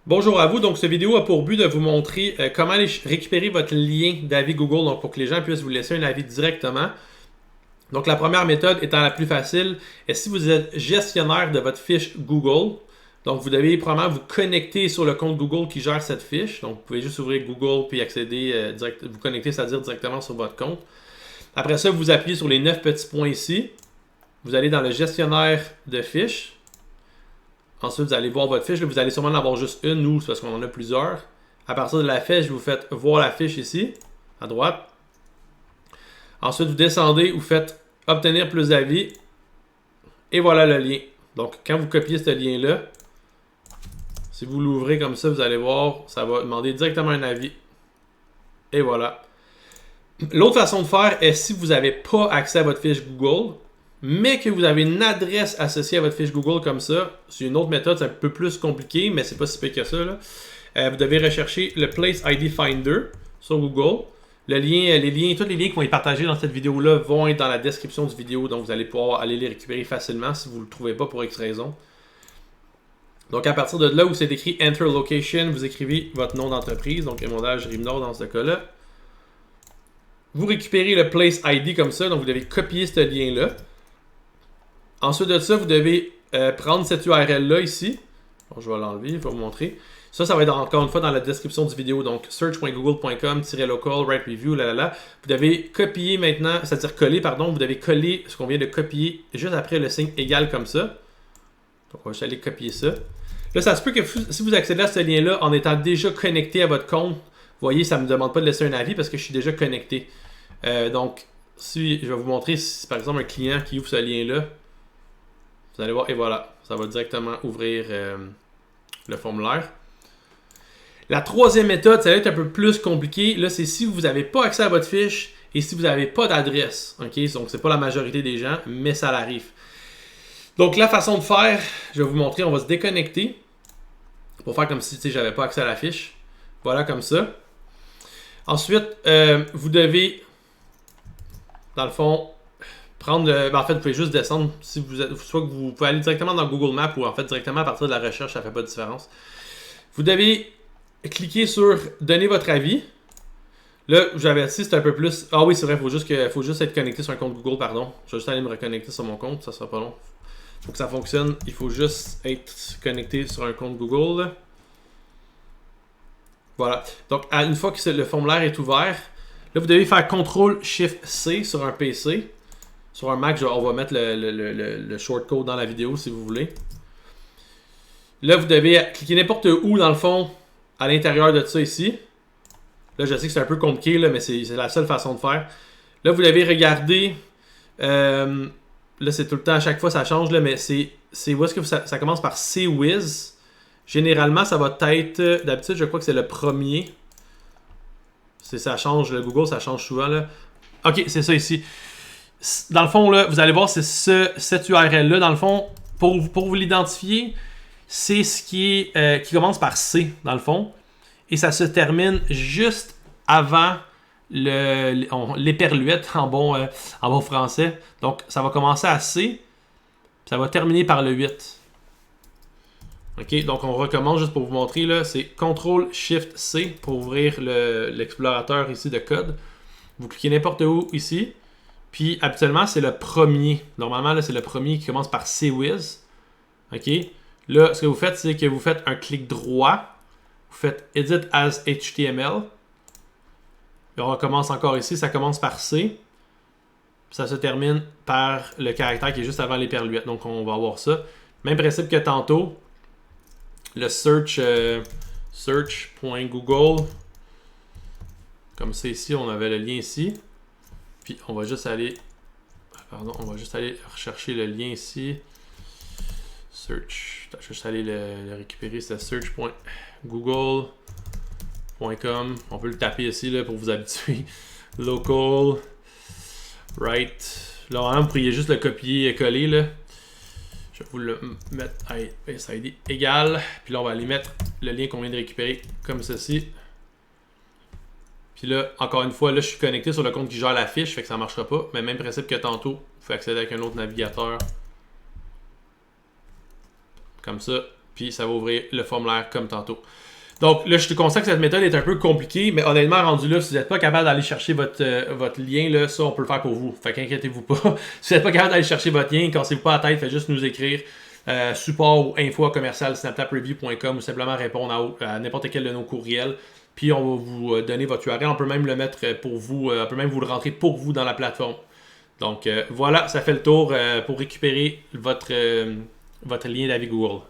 Bonjour à vous, donc cette vidéo a pour but de vous montrer comment aller récupérer votre lien d'avis Google donc pour que les gens puissent vous laisser un avis directement. Donc la première méthode étant la plus facile, et si vous êtes gestionnaire de votre fiche Google, donc vous devez probablement vous connecter sur le compte Google qui gère cette fiche. Donc vous pouvez juste ouvrir Google puis accéder, vous connecter, c'est-à-dire directement sur votre compte. Après ça, vous appuyez sur les 9 petits points ici. Vous allez dans le gestionnaire de fiches. Ensuite, vous allez voir votre fiche. Là, vous allez sûrement en avoir juste une, nous, parce qu'on en a plusieurs. À partir de la fiche, vous faites voir la fiche ici, à droite. Ensuite, vous descendez, vous faites obtenir plus d'avis. Et voilà le lien. Donc, quand vous copiez ce lien-là, si vous l'ouvrez comme ça, vous allez voir, ça va demander directement un avis. Et voilà. L'autre façon de faire est si vous n'avez pas accès à votre fiche Google, mais que vous avez une adresse associée à votre fiche Google comme ça, c'est une autre méthode, c'est un peu plus compliqué, mais c'est pas si pire que ça. Vous devez rechercher le Place ID Finder sur Google. Le lien, les liens, tous les liens qui vont être partagés dans cette vidéo-là vont être dans la description du vidéo, donc vous allez pouvoir aller les récupérer facilement si vous ne le trouvez pas pour X raison. Donc à partir de là où c'est écrit Enter Location, vous écrivez votre nom d'entreprise, donc Émondage Rive-Nord dans ce cas-là. Vous récupérez le Place ID comme ça, donc vous devez copier ce lien-là. Ensuite de ça, vous devez prendre cette URL-là ici. Bon, je vais l'enlever, je vais vous montrer. Ça va être encore une fois dans la description du vidéo. Donc, search.google.com-local, write review, là. Vous devez copier maintenant, c'est-à-dire coller, pardon. Vous devez coller ce qu'on vient de copier juste après le signe égal comme ça. Donc, on va juste aller copier ça. Là, ça se peut que si vous accédez à ce lien-là en étant déjà connecté à votre compte, vous voyez, ça ne me demande pas de laisser un avis parce que je suis déjà connecté. Donc, si je vais vous montrer si par exemple un client qui ouvre ce lien-là, vous allez voir, et voilà, ça va directement ouvrir le formulaire. La troisième méthode, ça va être un peu plus compliqué. Là, c'est si vous n'avez pas accès à votre fiche et si vous n'avez pas d'adresse. Okay? Donc, c'est pas la majorité des gens, mais ça l'arrive. Donc, la façon de faire, je vais vous montrer, on va se déconnecter pour faire comme si j'avais pas accès à la fiche. Voilà, comme ça. Ensuite, vous devez, dans le fond, en fait, vous pouvez juste descendre. Si soit que vous pouvez aller directement dans Google Maps ou en fait directement à partir de la recherche, ça ne fait pas de différence. Vous devez cliquer sur donner votre avis. Là, je vous avertis, c'est un peu plus. Ah oui, c'est vrai, il faut juste être connecté sur un compte Google, pardon. Je vais juste aller me reconnecter sur mon compte, ça sera pas long. Pour que ça fonctionne, il faut juste être connecté sur un compte Google. Là. Voilà. Donc, une fois que le formulaire est ouvert, là, vous devez faire CTRL-SHIFT-C sur un PC. Sur un Mac, on va mettre le shortcode dans la vidéo si vous voulez. Là, vous devez cliquer n'importe où, dans le fond, à l'intérieur de ça ici. Là, je sais que c'est un peu compliqué, là, mais c'est la seule façon de faire. Là, vous devez regarder. Là, c'est tout le temps, à chaque fois, ça change, là, mais c'est où est-ce que ça commence par CWiz. Généralement, ça va être. D'habitude, je crois que c'est le premier. Ça change, le Google, ça change souvent. Là. Ok, c'est ça ici. Dans le fond, là, vous allez voir, c'est cette URL-là. Dans le fond, pour vous l'identifier, c'est ce qui commence par C, dans le fond. Et ça se termine juste avant l'éperluette en bon français. Donc, ça va commencer à C, ça va terminer par le 8. OK, donc on recommence juste pour vous montrer. Là, c'est CTRL-SHIFT-C pour ouvrir l'explorateur ici de code. Vous cliquez n'importe où ici. Puis habituellement, c'est le premier. Normalement, là, c'est le premier qui commence par CWiz. OK? Là, ce que vous faites, c'est que vous faites un clic droit. Vous faites Edit as HTML. Et on recommence encore ici. Ça commence par C. Puis ça se termine par le caractère qui est juste avant l'éperluette. Donc, on va avoir ça. Même principe que tantôt. Le search.google. Comme ça ici, on avait le lien ici. Puis on va juste aller. Pardon, on va juste aller rechercher le lien ici. Search. Je vais juste aller le récupérer. C'est search.google.com. On peut le taper ici là, pour vous habituer. Local. Right. Là, vraiment, vous pourriez juste le copier et coller. Là. Je vais vous le mettre à SID égal. Puis là, on va aller mettre le lien qu'on vient de récupérer comme ceci. Puis là, encore une fois, là, je suis connecté sur le compte qui gère la fiche, fait que ça ne marchera pas. Mais même principe que tantôt, vous pouvez accéder avec un autre navigateur. Comme ça. puis ça va ouvrir le formulaire comme tantôt. Donc là, je te constate que cette méthode est un peu compliquée, mais honnêtement, rendu là, si vous n'êtes pas capable d'aller chercher votre lien, là, ça, on peut le faire pour vous. Fait qu'inquiétez-vous pas. Si vous n'êtes pas capable d'aller chercher votre lien, cassez-vous pas la tête, faites juste nous écrire support ou info@snaptapreview.com ou simplement répondre à n'importe quel de nos courriels. Puis on va vous donner votre URL. On peut même le mettre pour vous, on peut même vous le rentrer pour vous dans la plateforme. Donc voilà, ça fait le tour pour récupérer votre lien d'avis Google.